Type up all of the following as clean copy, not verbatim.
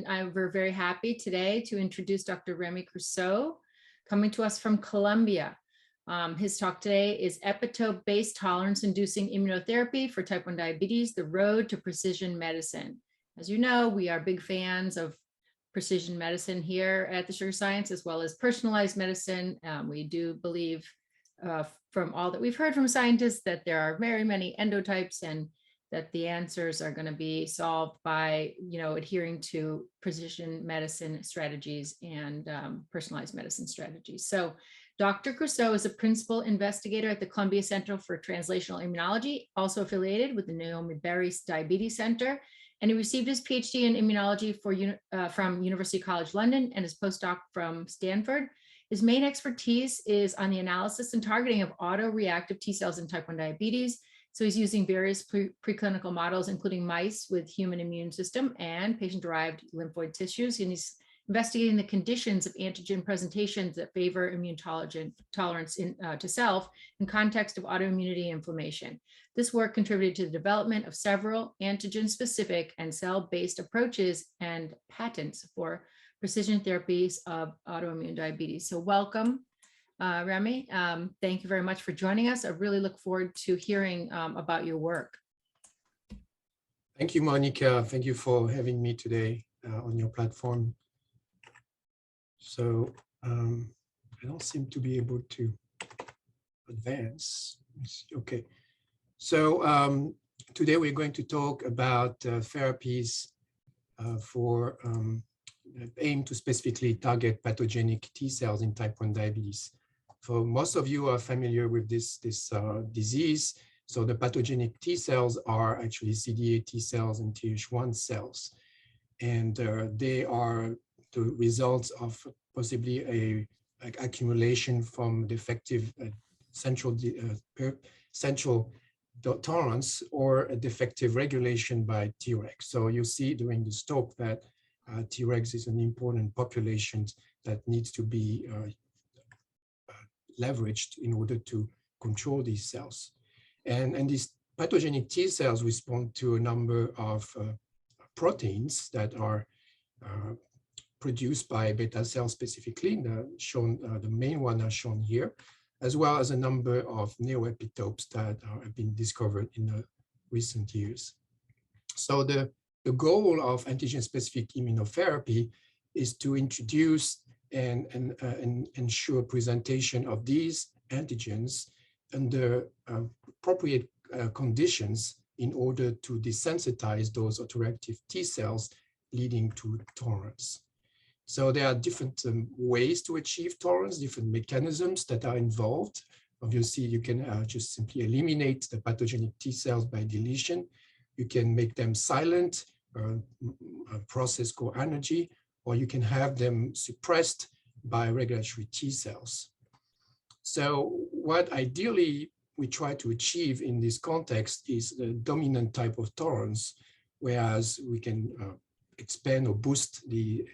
and we're very happy today to introduce Dr. Remi Creusot, coming to us from Colombia. His talk today is epitope-based tolerance-inducing immunotherapy for type 1 diabetes, the road to precision medicine. As you know, we are big fans of precision medicine here at the Sugar Science, as well as personalized medicine. We do believe from all that we've heard from scientists that there are very many endotypes and that the answers are going to be solved by, adhering to precision medicine strategies and personalized medicine strategies. So Dr. Creusot is a principal investigator at the Columbia Center for Translational Immunology, also affiliated with the Naomi Berry Diabetes Center. And he received his PhD in immunology from University College London and his postdoc from Stanford. His main expertise is on the analysis and targeting of autoreactive T cells in type 1 diabetes. So he's using various preclinical models, including mice with human immune system and patient-derived lymphoid tissues. And he's investigating the conditions of antigen presentations that favor immune tolerance to self in context of autoimmunity and inflammation. This work contributed to the development of several antigen-specific and cell-based approaches and patents for precision therapies of autoimmune diabetes. So welcome, Remi. Thank you very much for joining us. I really look forward to hearing about your work. Thank you, Monica. Thank you for having me today on your platform. So I don't seem to be able to advance. Okay. So today we're going to talk about therapies for aim to specifically target pathogenic T cells in type 1 diabetes. So most of you are familiar with this disease. So the pathogenic T cells are actually CD8 T cells and Th1 cells. And they are the results of possibly a accumulation from defective central tolerance or a defective regulation by Tregs. So you see during this talk that Tregs is an important population that needs to be leveraged in order to control these cells. And these pathogenic T cells respond to a number of proteins that are produced by beta cells specifically, the main one are shown here, as well as a number of neoepitopes that have been discovered in the recent years. So the goal of antigen-specific immunotherapy is to introduce and ensure presentation of these antigens under appropriate conditions in order to desensitize those autoreactive T cells leading to tolerance. So there are different ways to achieve tolerance, different mechanisms that are involved. Obviously, you can just simply eliminate the pathogenic T cells by deletion. You can make them silent, a process called anergy, or you can have them suppressed by regulatory T cells. So what ideally we try to achieve in this context is the dominant type of tolerance, whereas we can expand or boost the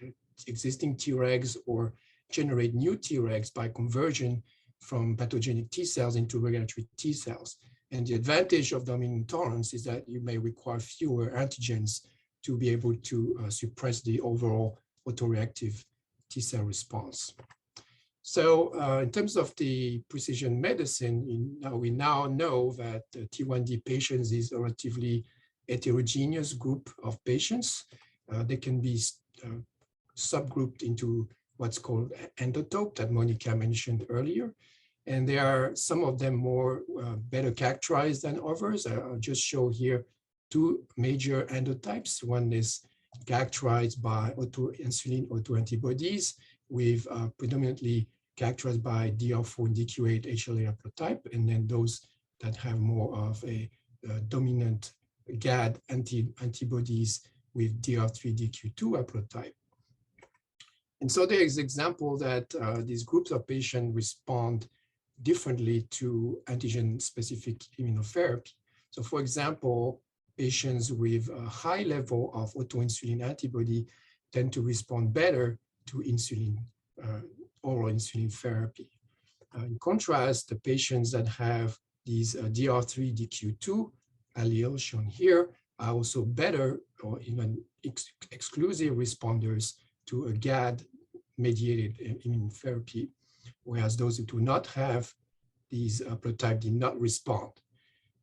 existing Tregs or generate new Tregs by conversion from pathogenic T cells into regulatory T cells. And the advantage of dominant tolerance is that you may require fewer antigens to be able to suppress the overall autoreactive T cell response. So in terms of the precision medicine, we now know that T1D patients is a relatively heterogeneous group of patients. They can be subgrouped into what's called endotype that Monica mentioned earlier. And there are some of them more better characterized than others. I'll just show here two major endotypes. One is characterized by insulin autoantibodies with predominantly characterized by DR4 and DQ8 HLA haplotype, and then those that have more of a dominant GAD antibodies with DR3 DQ2 haplotype. And so there is example that these groups of patients respond differently to antigen-specific immunotherapy. So for example, patients with a high level of autoinsulin antibody tend to respond better to insulin, oral insulin therapy. In contrast, the patients that have these DR3 DQ2 allele shown here are also better or even exclusive responders to a GAD-mediated immunotherapy, whereas those who do not have these haplotype did not respond.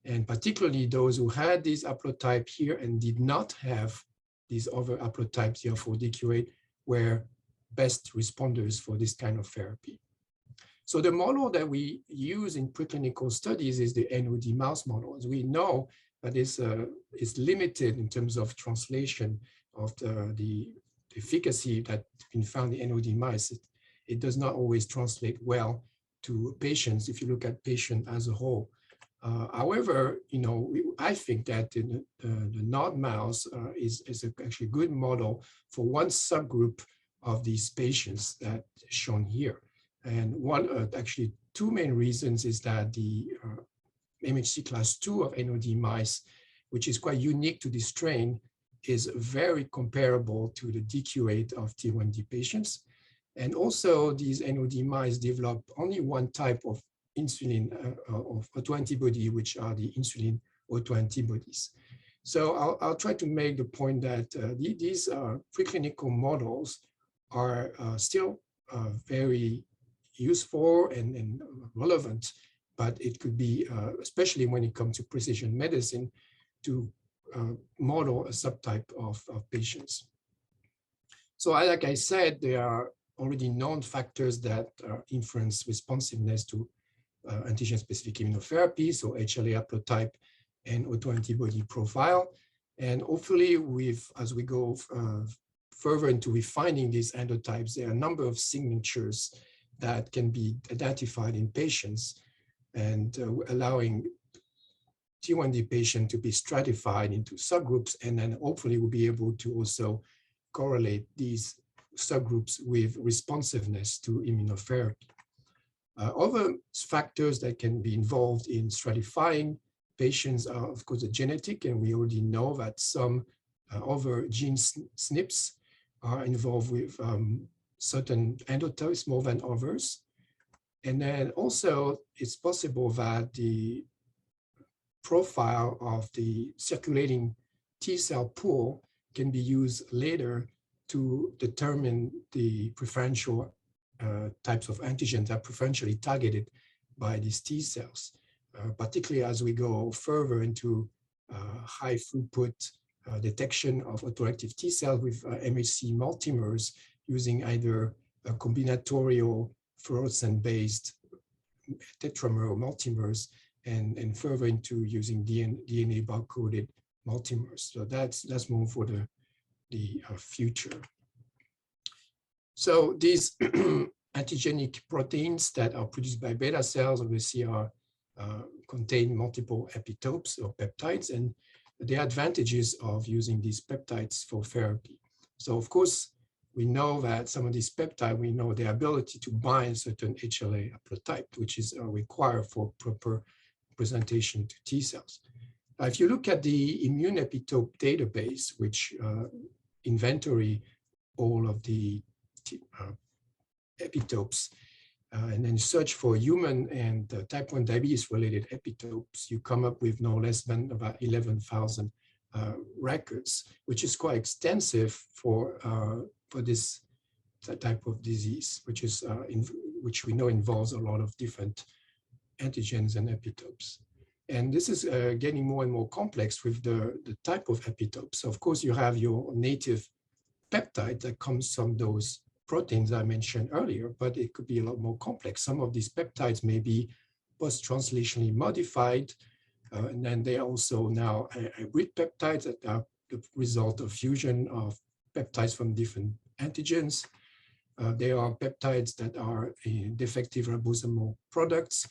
And particularly those who had this haplotype here and did not have these other haplotypes, CR4DQ8, were best responders for this kind of therapy. So the model that we use in preclinical studies is the NOD mouse model. As we know, that is limited in terms of translation of the efficacy that's been found in NOD mice. It does not always translate well to patients if you look at patient as a whole. However, I think that the NOD mouse is actually a good model for one subgroup of these patients that shown here. And actually two main reasons is that the MHC class 2 of NOD mice, which is quite unique to this strain, is very comparable to the DQ8 of T1D patients. And also these NOD mice develop only one type of insulin of autoantibody, which are the insulin autoantibodies. So I'll try to make the point that these preclinical models are still very useful and relevant, but it could be, especially when it comes to precision medicine, to model a subtype of patients. So like I said, there are already known factors that influence responsiveness to antigen-specific immunotherapy, so HLA haplotype and autoantibody profile. And hopefully, as we go further into refining these endotypes, there are a number of signatures that can be identified in patients and allowing T1D patient to be stratified into subgroups, and then hopefully we'll be able to also correlate these subgroups with responsiveness to immunotherapy. Other factors that can be involved in stratifying patients are, of course, the genetic, and we already know that some other gene SNPs are involved with certain endotypes more than others. And then also, it's possible that the profile of the circulating T cell pool can be used later to determine the preferential types of antigens that are preferentially targeted by these T cells, particularly as we go further into high throughput detection of autoreactive T cells with MHC multimers using either a combinatorial fluorescent-based tetramer multimers and further into using DNA barcoded multimers. So that's more for the future. So these antigenic proteins that are produced by beta cells obviously contain multiple epitopes or peptides, and the advantages of using these peptides for therapy. So of course, we know that some of these peptides, we know their ability to bind certain HLA haplotype, which is required for proper presentation to T cells. If you look at the immune epitope database, which inventory all of the epitopes, and then search for human and type 1 diabetes related epitopes, you come up with no less than about 11,000 records, which is quite extensive for this type of disease, which we know involves a lot of different antigens and epitopes. And this is getting more and more complex with the type of epitopes. So of course, you have your native peptide that comes from those proteins I mentioned earlier, but it could be a lot more complex. Some of these peptides may be post-translationally modified, and then they are also now hybrid peptides that are the result of fusion of peptides from different antigens. There are peptides that are defective ribosomal products,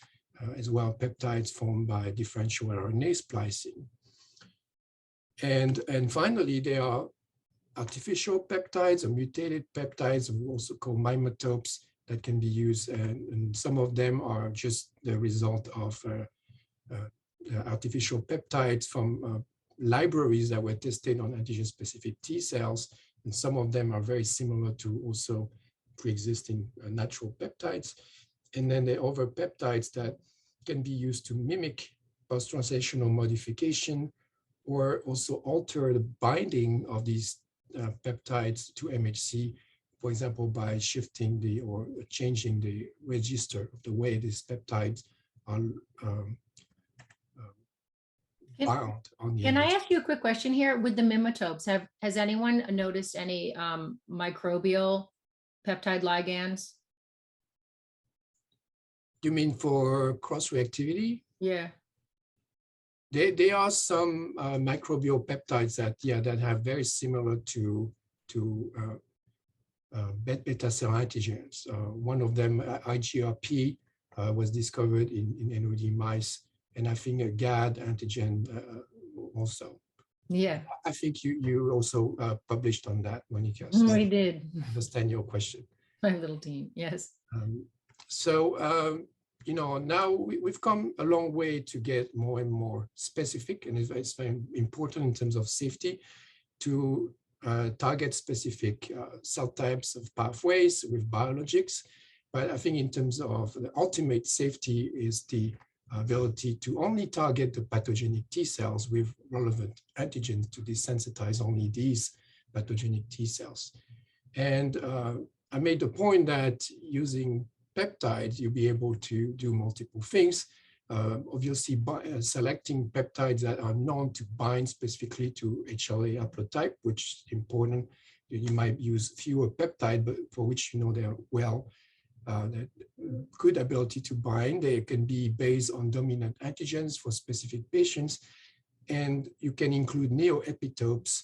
as well peptides formed by differential RNA splicing. And finally, there are artificial peptides or mutated peptides, we also call mimetopes, that can be used, and some of them are just the result of artificial peptides from libraries that were tested on antigen-specific T cells, and some of them are very similar to also pre-existing natural peptides. And then there are other peptides that can be used to mimic post-translational modification or also alter the binding of these peptides to MHC, for example, by shifting or changing the register of the way these peptides are bound on the Can I MHC. ask you a quick question here with the mimotopes? Has anyone noticed any microbial peptide ligands? You mean for cross-reactivity? Yeah. There are some microbial peptides that have very similar to beta cell antigens. One of them, IGRP, was discovered in NOD mice, and I think a GAD antigen also. Yeah. I think you also published on that, Monica. We did. I understand your question. My little team, yes. You know, now we've come a long way to get more and more specific, and it's very important in terms of safety to target specific cell types of pathways with biologics. But I think in terms of the ultimate safety is the ability to only target the pathogenic T cells with relevant antigens to desensitize only these pathogenic T cells. And I made the point that using peptides, you'll be able to do multiple things. Obviously, by selecting peptides that are known to bind specifically to HLA haplotype, which is important. You might use fewer peptides, but for which you know they're good ability to bind. They can be based on dominant antigens for specific patients, and you can include neo-epitopes,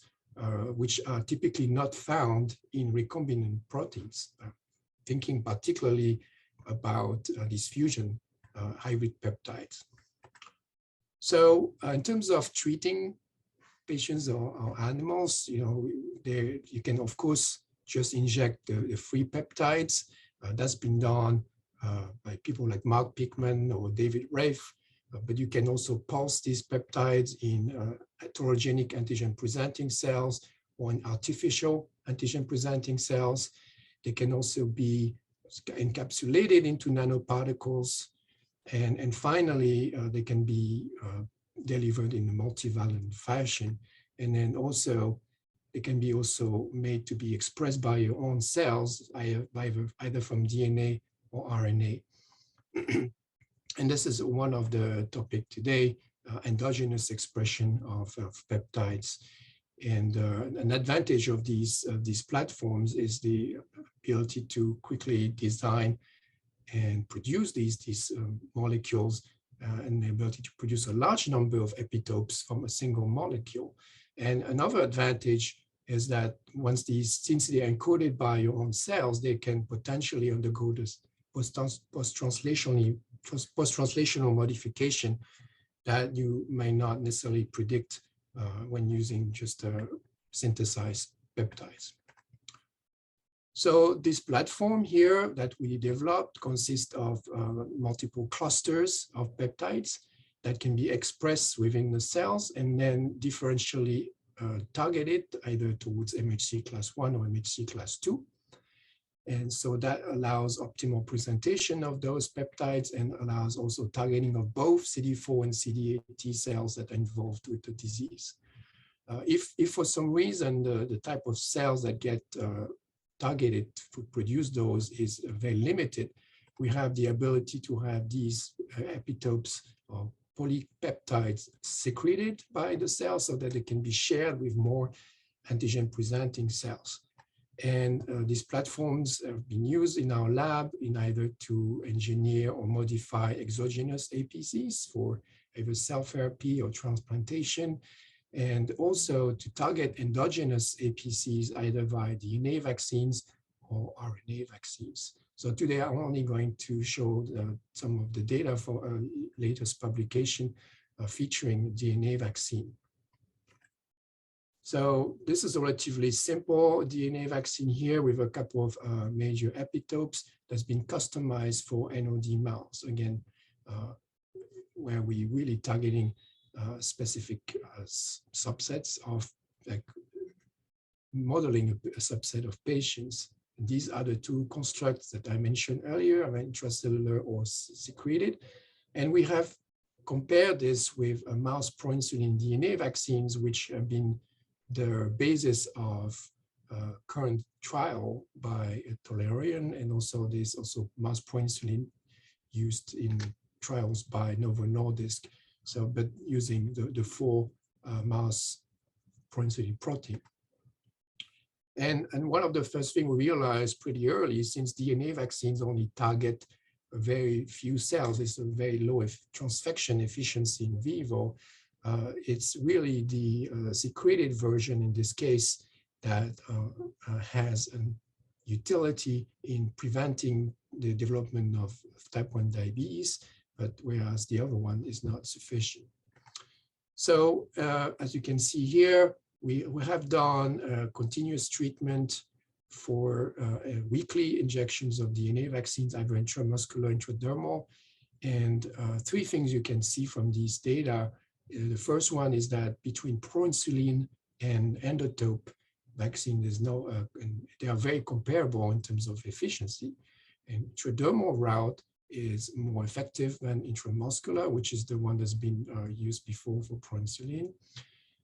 which are typically not found in recombinant proteins. Thinking particularly about these fusion hybrid peptides. So in terms of treating patients or animals, you know, you can of course just inject the free peptides. That's been done by people like Mark Pickman or David Rafe, but you can also pulse these peptides in heterogenic antigen presenting cells or in artificial antigen presenting cells. They can also be encapsulated into nanoparticles. And finally, they can be delivered in a multivalent fashion. And then also, they can be also made to be expressed by your own cells, either from DNA or RNA. And this is one of the topic today, endogenous expression of peptides. And an advantage of these platforms is the ability to quickly design and produce these molecules and the ability to produce a large number of epitopes from a single molecule. And another advantage is that since they are encoded by your own cells, they can potentially undergo this post-translational modification that you may not necessarily predict when using just synthesized peptides. So this platform here that we developed consists of multiple clusters of peptides that can be expressed within the cells and then differentially targeted either towards MHC class 1 or MHC class 2. And so that allows optimal presentation of those peptides and allows also targeting of both CD4 and CD8 T cells that are involved with the disease. If for some reason the type of cells that get targeted to produce those is very limited, we have the ability to have these epitopes or polypeptides secreted by the cell so that they can be shared with more antigen presenting cells. And these platforms have been used in our lab in either to engineer or modify exogenous APCs for either cell therapy or transplantation, and also to target endogenous APCs either via DNA vaccines or RNA vaccines. So today I'm only going to show some of the data for our latest publication featuring DNA vaccine. So this is a relatively simple DNA vaccine here with a couple of major epitopes that's been customized for NOD mouse. Again, where we really targeting specific subsets of like modeling a subset of patients. These are the two constructs that I mentioned earlier, intracellular or secreted. And we have compare this with a mouse pro-insulin DNA vaccines, which have been the basis of current trial by Tolerian, and also there's also mouse pro-insulin used in trials by Novo Nordisk. So, but using the full mouse pro-insulin protein. And one of the first things we realized pretty early, since DNA vaccines only target a very few cells, it's a very low transfection efficiency in vivo. It's really the secreted version in this case that has an utility in preventing the development of type 1 diabetes, but whereas the other one is not sufficient. So as you can see here, we have done continuous treatment for weekly injections of DNA vaccines, either intramuscular, intradermal. And three things you can see from these data. The first one is that between pro-insulin and endotope vaccine, there's no, they are very comparable in terms of efficiency. And intradermal route is more effective than intramuscular, which is the one that's been used before for pro-insulin.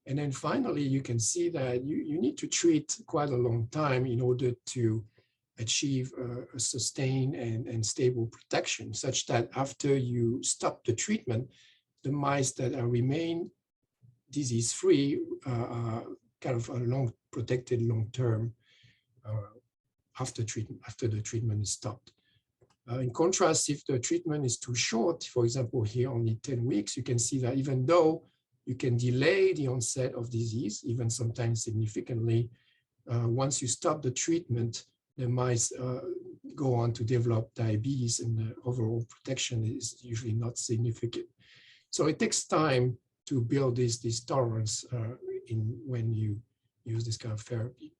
And then finally, you can see that you need to treat quite a long time in order to achieve a sustained and stable protection, such that after you stop the treatment, the mice that remain disease-free kind of long protected long-term after the treatment is stopped. In contrast, if the treatment is too short, for example, here only 10 weeks, you can see that even though you can delay the onset of disease, even sometimes significantly, once you stop the treatment, the mice go on to develop diabetes, and the overall protection is usually not significant. So it takes time to build this tolerance when you use this kind of therapy.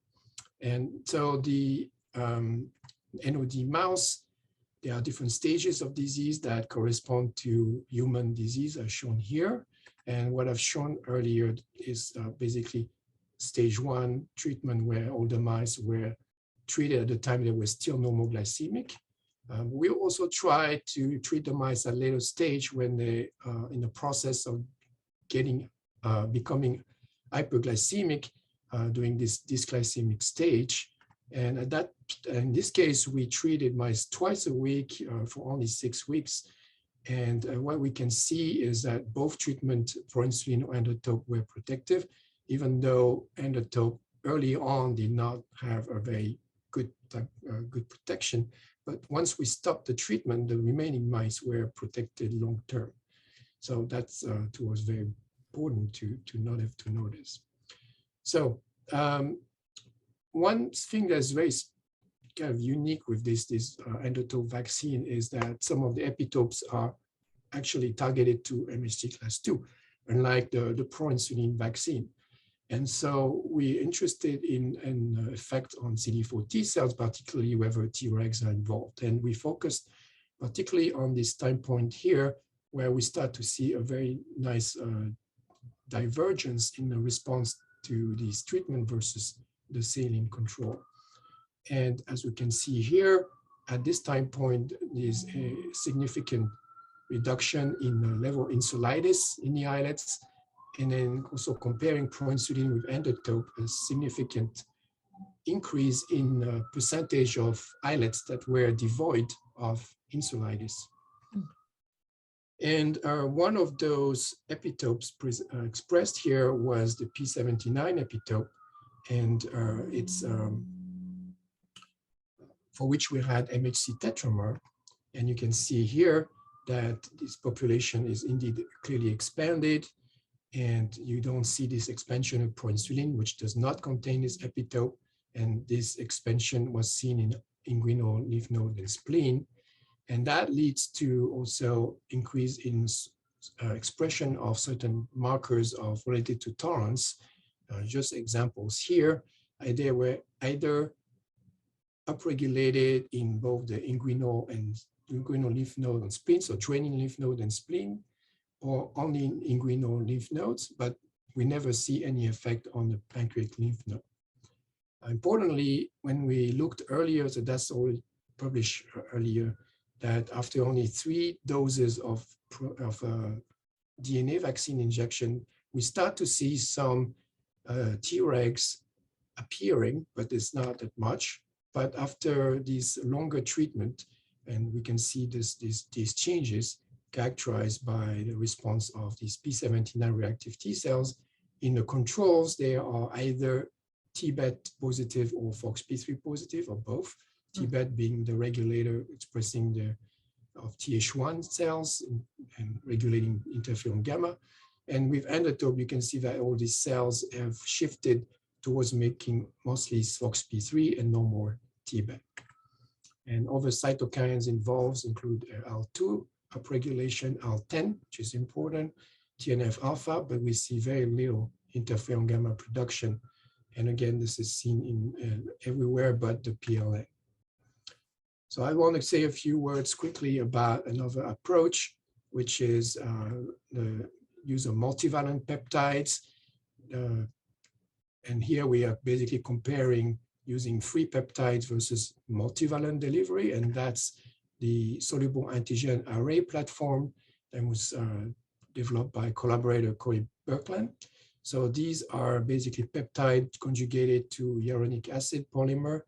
And so the NOD mouse, there are different stages of disease that correspond to human disease as shown here. And what I've shown earlier is basically stage 1 treatment, where all the mice were treated at the time they were still normoglycemic. We also try to treat the mice at later stage when they are in the process of becoming hyperglycemic during this dysglycemic stage. And in this case, we treated mice twice a week for only 6 weeks. And what we can see is that both treatment for insulin or endotope were protective, even though endotope early on did not have a very good protection. But once we stopped the treatment, the remaining mice were protected long term. So that's to us very important to not have to notice. So one thing that's very kind of unique with this endotope vaccine is that some of the epitopes are actually targeted to MHC class 2, unlike the pro-insulin vaccine. And so we're interested in an effect on CD4 T cells, particularly whether Tregs are involved. And we focused particularly on this time point here, where we start to see a very nice divergence in the response to this treatment versus the saline control. And as we can see here, at this time point, there's a significant reduction in the level of insulitis in the islets, and then also comparing pro-insulin with endotope, a significant increase in the percentage of islets that were devoid of insulitis. And one of those epitopes expressed here was the P79 epitope, and it's for which we had MHC tetramer. And you can see here that this population is indeed clearly expanded, and you don't see this expansion of pro-insulin, which does not contain this epitope. And this expansion was seen in inguinal lymph node and spleen. And that leads to also increase in expression of certain markers related to tolerance. Just examples here, they were either upregulated in both the inguinal lymph node and spleen, so draining lymph node and spleen, or only in inguinal lymph nodes, but we never see any effect on the pancreatic lymph node. Importantly, when we looked earlier, so that's already published earlier, that after only 3 doses of DNA vaccine injection, we start to see some Tregs appearing, but it's not that much. But after this longer treatment, and we can see these changes characterized by the response of these P79 reactive T cells. In the controls, they are either Tbet positive or FOXP3 positive, or both. Tbet being the regulator expressing the of Th1 cells and regulating interferon gamma. And with endotope, you can see that all these cells have shifted towards making mostly FOXP3 and no more Tbet. And other cytokines involved include IL-2 upregulation, IL-10, which is important, TNF alpha, but we see very little interferon gamma production. And again, this is seen in everywhere but the PLA. So I want to say a few words quickly about another approach, which is the use of multivalent peptides. And here we are basically comparing using free peptides versus multivalent delivery, and that's the soluble antigen array platform that was developed by collaborator Corey Birkland. So these are basically peptides conjugated to hyaluronic acid polymer,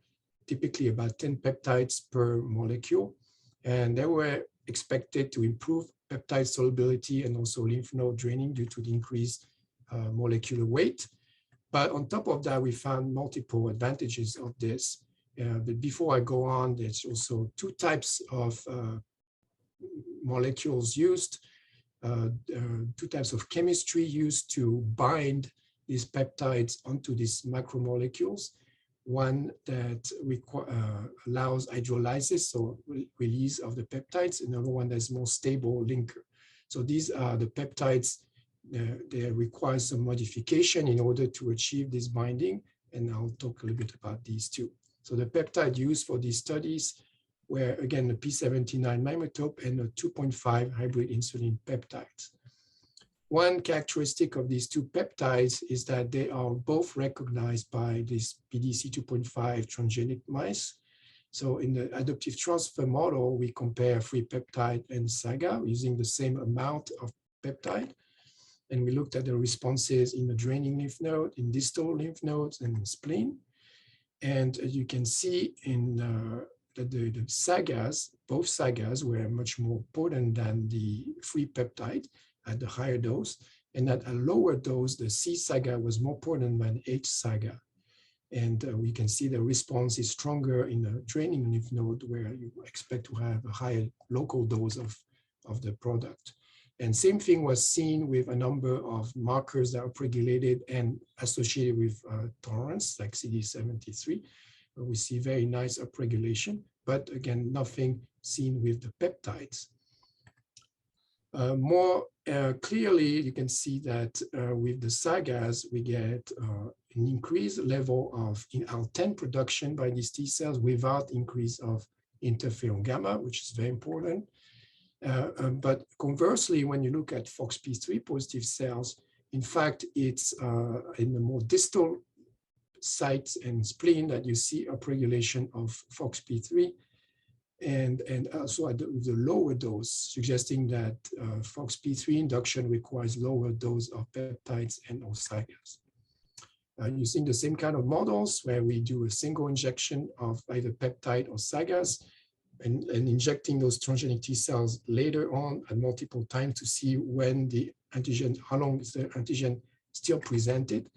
typically about 10 peptides per molecule. And they were expected to improve peptide solubility and also lymph node draining due to the increased molecular weight. But on top of that, we found multiple advantages of this. But before I go on, there's also two types of molecules used, two types of chemistry used to bind these peptides onto these macromolecules. One that allows hydrolysis, so release of the peptides, another one that's more stable linker. So these are the peptides. They require some modification in order to achieve this binding, and I'll talk a little bit about these two. So the peptide used for these studies were, again, the P79 mimetope and the 2.5 hybrid insulin peptides. One characteristic of these two peptides is that they are both recognized by this PDC 2.5 transgenic mice. So in the adaptive transfer model, we compare free peptide and SAGA using the same amount of peptide. And we looked at the responses in the draining lymph node, in distal lymph nodes, and in spleen. And as you can see in the SAGAs, both SAGAs were much more potent than the free peptide at the higher dose. And at a lower dose, the C-SAGA was more potent than H-SAGA. And we can see the response is stronger in the draining lymph node, where you expect to have a higher local dose of the product. And same thing was seen with a number of markers that are upregulated and associated with tolerance, like CD73, where we see very nice upregulation, but again, nothing seen with the peptides. More clearly, you can see that with the SAGAs, we get an increased level of IL-10 production by these T cells without increase of interferon gamma, which is very important. But conversely, when you look at FOXP3 positive cells, in fact, it's in the more distal sites and spleen that you see upregulation of FOXP3, and also at the lower dose, suggesting that FOXP3 induction requires lower dose of peptides and or SAGAs. Using the same kind of models where we do a single injection of either peptide or SAGAs, and injecting those transgenic T cells later on at multiple times to see when the antigen, how long is the antigen still presented.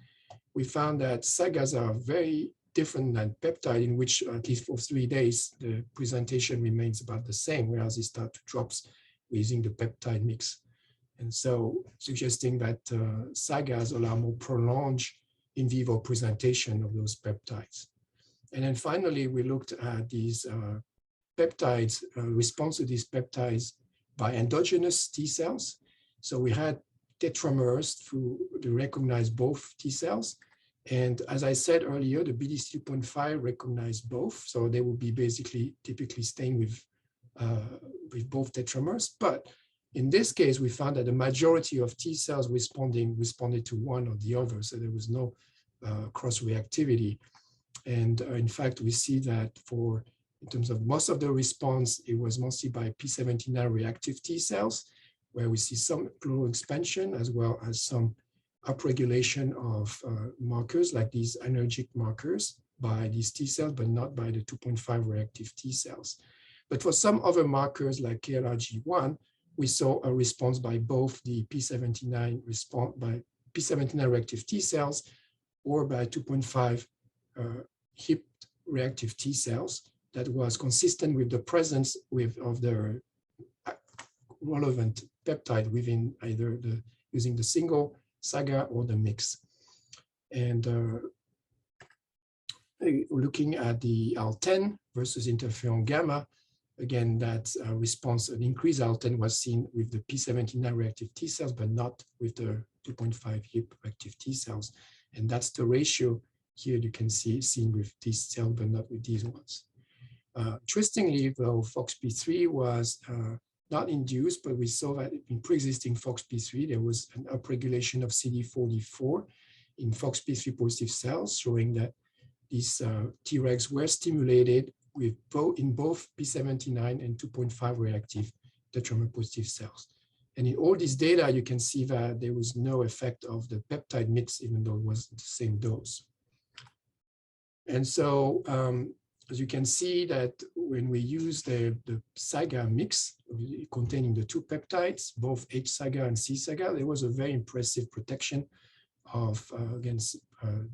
We found that SAGAs are very different than peptide, in which at least for 3 days, the presentation remains about the same, whereas it starts to drop using the peptide mix. And so suggesting that SAGAs allow more prolonged in vivo presentation of those peptides. And then finally, we looked at these peptides, response to these peptides by endogenous T cells. So we had tetramers to recognize both T cells. And as I said earlier, the BDC 2.5 recognize both. So they will be basically typically staying with both tetramers. But in this case, we found that the majority of T cells responded to one or the other. So there was no cross-reactivity. And in fact, we see that in terms of most of the response, it was mostly by P79 reactive T cells, where we see some pleural expansion as well as some upregulation of markers like these allergic markers by these T cells, but not by the 2.5 reactive T cells. But for some other markers like KLRG1, we saw a response by both the P79 response by P79 reactive T cells or by 2.5 HIP reactive T cells that was consistent with the presence of the relevant peptide within either using the single SAGA or the mix. And looking at the IL-10 versus interferon gamma, again, that response, an increased IL-10 was seen with the P79 reactive T cells, but not with the 2.5 HIP reactive T cells. And that's the ratio here you can see seen with these cells, but not with these ones. Interestingly, though, FOXP3 was not induced, but we saw that in pre-existing FOXP3, there was an upregulation of CD44 in FOXP3 positive cells, showing that these Tregs were stimulated with in both P79 and 2.5 reactive tetramer positive cells. And in all this data, you can see that there was no effect of the peptide mix, even though it was the same dose. And so, as you can see that when we use the SAGA mix containing the two peptides, both H-SAGA and C-SAGA, there was a very impressive protection of against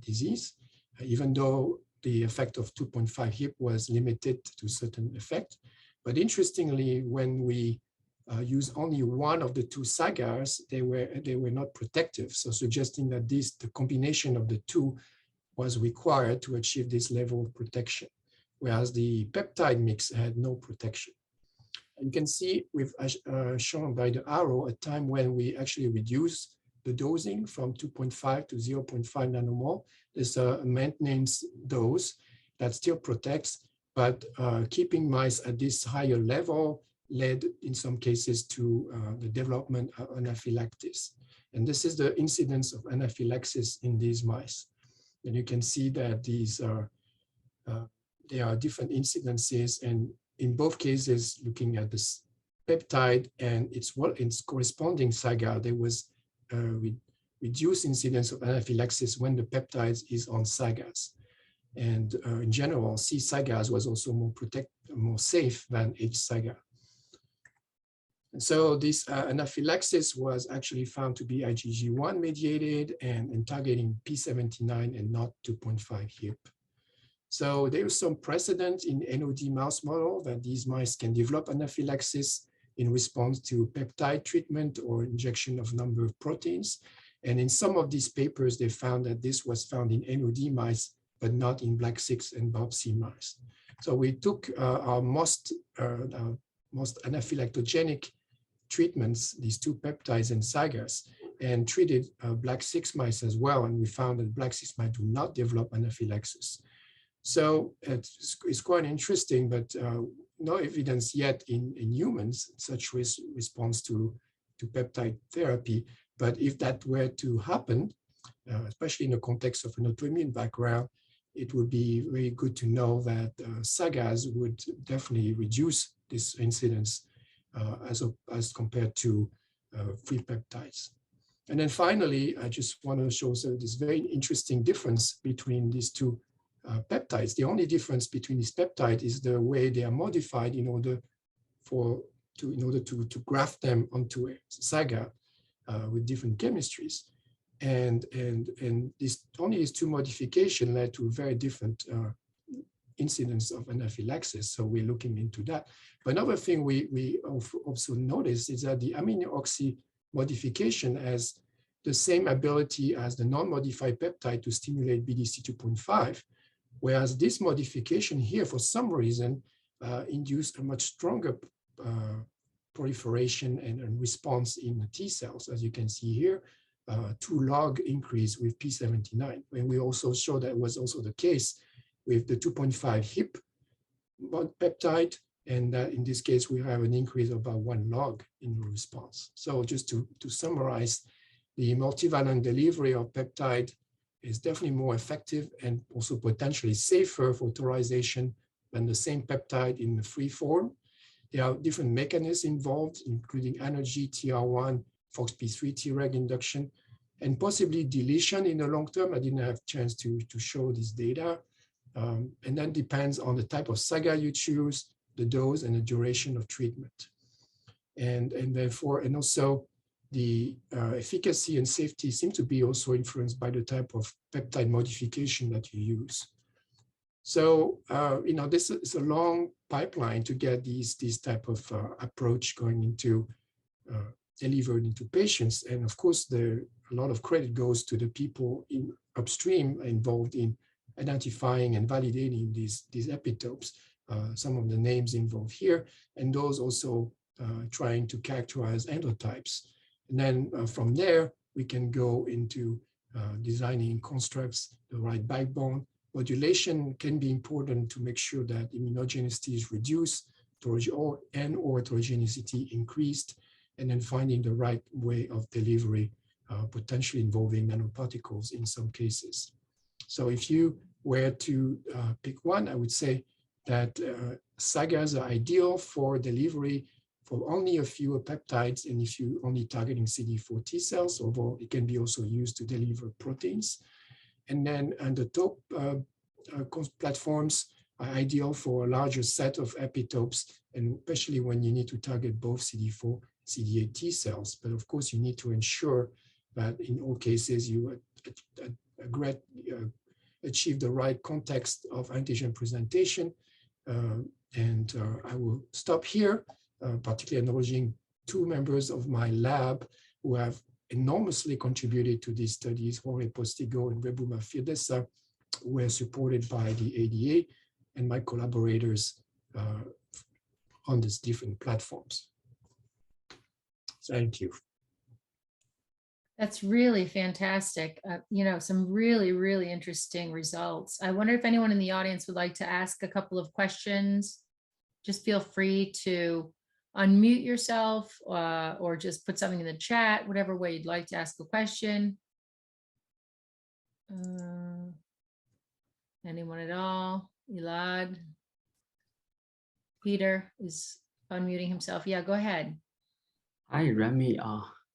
disease, even though the effect of 2.5 HIP was limited to certain effect. But interestingly, when we use only one of the two SAGAs, they were not protective. So suggesting that the combination of the two was required to achieve this level of protection, whereas the peptide mix had no protection. And you can see with shown by the arrow a time when we actually reduce the dosing from 2.5 to 0.5 nanomole. There's a maintenance dose that still protects, but keeping mice at this higher level led in some cases to the development of anaphylaxis. And this is the incidence of anaphylaxis in these mice. And you can see that these are, there are different incidences, and in both cases, looking at this peptide and its corresponding SAGA, there was reduced incidence of anaphylaxis when the peptide is on SAGAs. And in general, C-SAGAs was also more safe than H-SAGA. And so this anaphylaxis was actually found to be IgG1 mediated and targeting P79 and not 2.5 HIP. So there is some precedent in NOD mouse model that these mice can develop anaphylaxis in response to peptide treatment or injection of number of proteins. And in some of these papers, they found that this was found in NOD mice, but not in Black 6 and BOB-C mice. So we took our most anaphylactogenic treatments, these two peptides and SAGAs, and treated Black 6 mice as well. And we found that Black 6 mice do not develop anaphylaxis. So it's quite interesting, but no evidence yet in humans such response to peptide therapy. But if that were to happen, especially in the context of an autoimmune background, it would be very good to know that SAGAs would definitely reduce this incidence as compared to free peptides. And then finally, I just want to show this very interesting difference between these two peptides. The only difference between these peptides is the way they are modified in order to graft them onto a SAGA with different chemistries. And this only these two modifications led to very different incidence of anaphylaxis. So we're looking into that. But another thing we also noticed is that the amino oxy modification has the same ability as the non-modified peptide to stimulate BDC 2.5, whereas this modification here, for some reason, induced a much stronger proliferation and response in the T cells, as you can see here, 2 log increase with P79. And we also show that was also the case with the 2.5 HIP peptide, and that in this case, we have an increase of about 1 log in response. So just to summarize, the multivalent delivery of peptide is definitely more effective and also potentially safer for authorization than the same peptide in the free form. there are different mechanisms involved, including energy, TR1, FOXP3, Treg induction, and possibly deletion in the long term. I didn't have a chance to show this data. And then depends on the type of SAGA you choose, the dose, and the duration of treatment. And therefore, and also the efficacy and safety seem to be also influenced by the type of peptide modification that you use. So, this is a long pipeline to get this type of approach going into delivered into patients. And of course, a lot of credit goes to the people in upstream involved in identifying and validating these epitopes. Some of the names involved here, and those also trying to characterize endotypes. And then from there, we can go into designing constructs, the right backbone. Modulation can be important to make sure that immunogenicity is reduced or heterogeneity increased, and then finding the right way of delivery, potentially involving nanoparticles in some cases. So if you were to pick one, I would say that SAGAs are ideal for delivery for only a few peptides, and if you're only targeting CD4 T cells, although it can be also used to deliver proteins. And then on the top platforms are ideal for a larger set of epitopes, and especially when you need to target both CD4, CD8 T cells. But of course, you need to ensure that in all cases you achieve the right context of antigen presentation. I will stop here, particularly acknowledging two members of my lab who have enormously contributed to these studies, Jorge Postigo and Rebuma Firdesa, who were supported by the ADA, and my collaborators on these different platforms. Thank you. That's really fantastic. Some really, really interesting results. I wonder if anyone in the audience would like to ask a couple of questions. Just feel free to unmute yourself or just put something in the chat, whatever way you'd like to ask a question. Anyone at all? Elad? Peter is unmuting himself. Yeah, go ahead. Hi, Remi.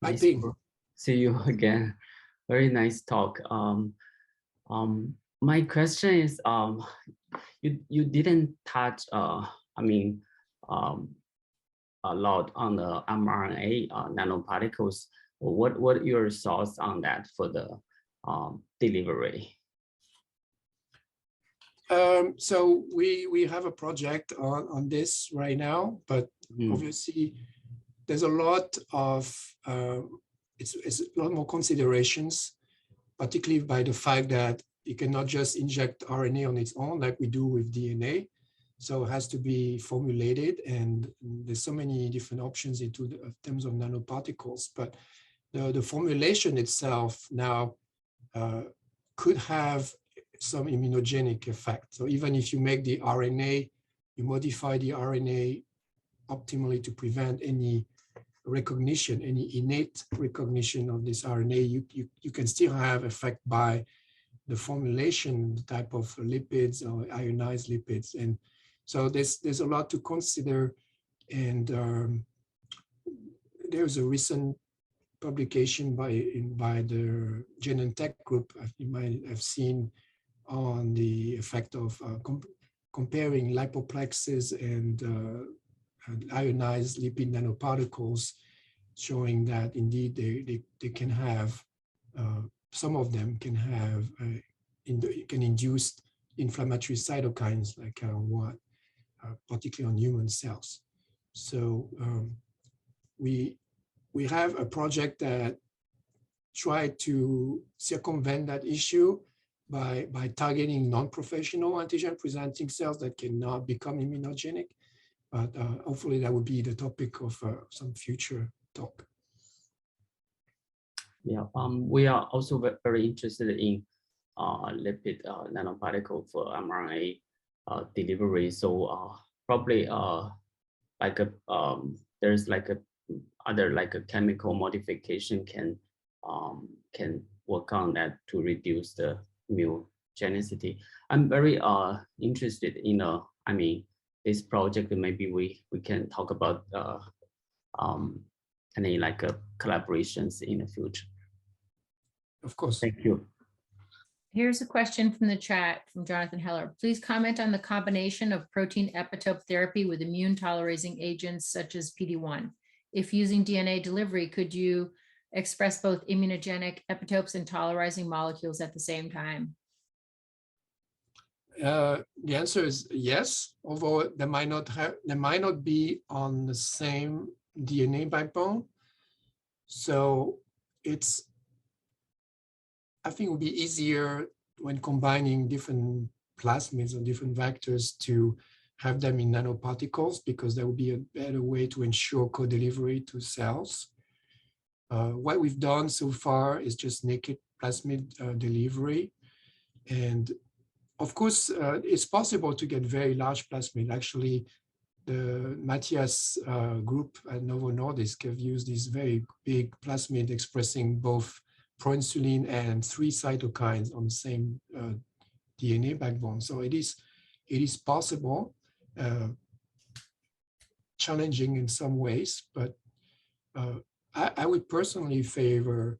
Nice to see you again. Very nice talk. My question is, you didn't touch, a lot on the mRNA nanoparticles. What are your thoughts on that for the delivery? So we have a project on this right now, but obviously there's a lot of it's a lot more considerations, particularly by the fact that you cannot just inject RNA on its own like we do with DNA. So it has to be formulated, and there's so many different options in terms of nanoparticles. But the formulation itself now could have some immunogenic effect. So even if you make the RNA, you modify the RNA optimally to prevent any recognition, any innate recognition of this RNA, you can still have effect by the formulation, the type of lipids or ionized lipids. And so there's a lot to consider. And there's a recent publication by the Genentech group, you might have seen, on the effect of comparing lipoplexes and ionized lipid nanoparticles, showing that indeed they can have, some of them can have, can induce inflammatory cytokines like IL-1, particularly on human cells. So we have a project that tried to circumvent that issue by targeting non-professional antigen-presenting cells that cannot become immunogenic. But hopefully that would be the topic of some future talk. Yeah, we are also very interested in lipid nanoparticle for mRNA delivery. So probably there's a chemical modification can work on that to reduce the immunogenicity. I'm very interested in this project, maybe we can talk about any like collaborations in the future. Of course. Thank you. Here's a question from the chat from Jonathan Heller. Please comment on the combination of protein epitope therapy with immune tolerating agents such as PD-1. If using DNA delivery, could you express both immunogenic epitopes and tolerizing molecules at the same time? The answer is yes, although they might not be on the same DNA backbone. So I think it would be easier when combining different plasmids or different vectors to have them in nanoparticles, because that would be a better way to ensure co-delivery to cells. What we've done so far is just naked plasmid delivery. And of course, it's possible to get very large plasmid. Actually, the Matthias group at Novo Nordisk have used these very big plasmid expressing both proinsulin and 3 cytokines on the same DNA backbone. So it is possible, challenging in some ways, but I would personally favor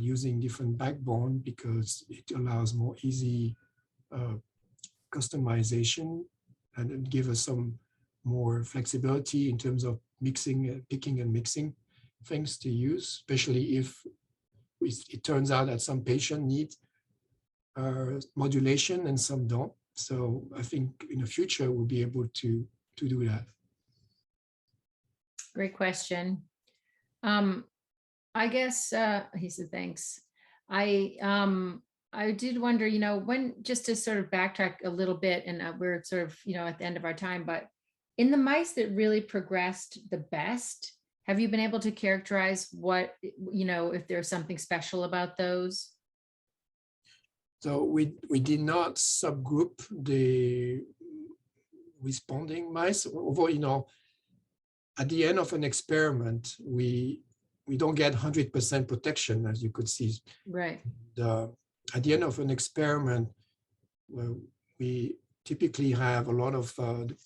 using different backbone because it allows more easy customization and give us some more flexibility in terms of mixing, picking and mixing things to use, especially if it turns out that some patients need modulation and some don't. So I think in the future, we'll be able to do that. Great question. I guess he said, thanks. I did wonder, when, just to sort of backtrack a little bit, and we're sort of, at the end of our time, but in the mice that really progressed the best, have you been able to characterize what, if there's something special about those? So we did not subgroup the responding mice, although, at the end of an experiment, we don't get 100% protection, as you could see. Right. At the end of an experiment, we typically have a lot of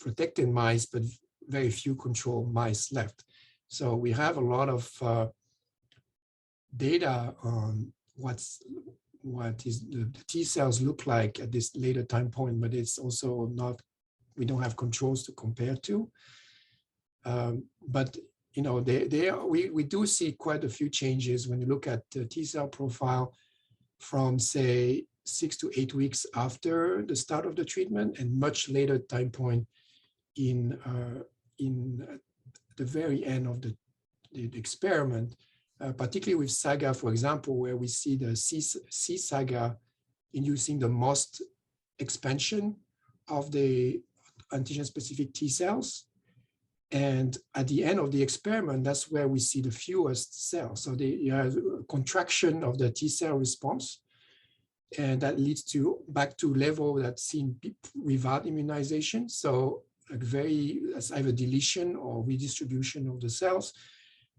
protected mice, but very few control mice left. So we have a lot of data on what the T cells look like at this later time point, but it's also not, we don't have controls to compare to. But we do see quite a few changes when you look at the T cell profile from, say, 6 to 8 weeks after the start of the treatment, and much later time point in the very end of the experiment, particularly with SAGA, for example, where we see the SAGA inducing the most expansion of the antigen-specific T cells. And at the end of the experiment, that's where we see the fewest cells. So you have a contraction of the T cell response, and that leads back to level that's seen without immunization. So it's either deletion or redistribution of the cells.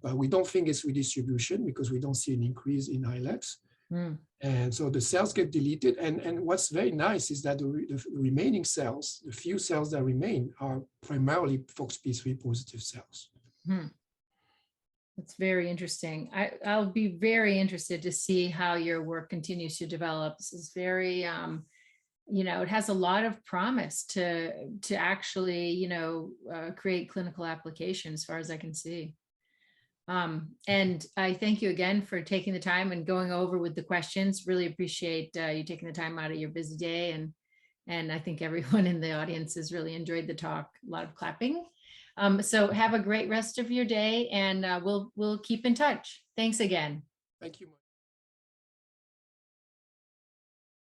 But we don't think it's redistribution because we don't see an increase in islets. And so the cells get deleted. And what's very nice is that the remaining cells, the few cells that remain, are primarily FOXP3 positive cells. That's very interesting. I'll be very interested to see how your work continues to develop. This is very, it has a lot of promise to actually, create clinical application as far as I can see. And I thank you again for taking the time and going over with the questions. Really appreciate you taking the time out of your busy day. And I think everyone in the audience has really enjoyed the talk. A lot of clapping. So have a great rest of your day, and we'll keep in touch. Thanks again. Thank you.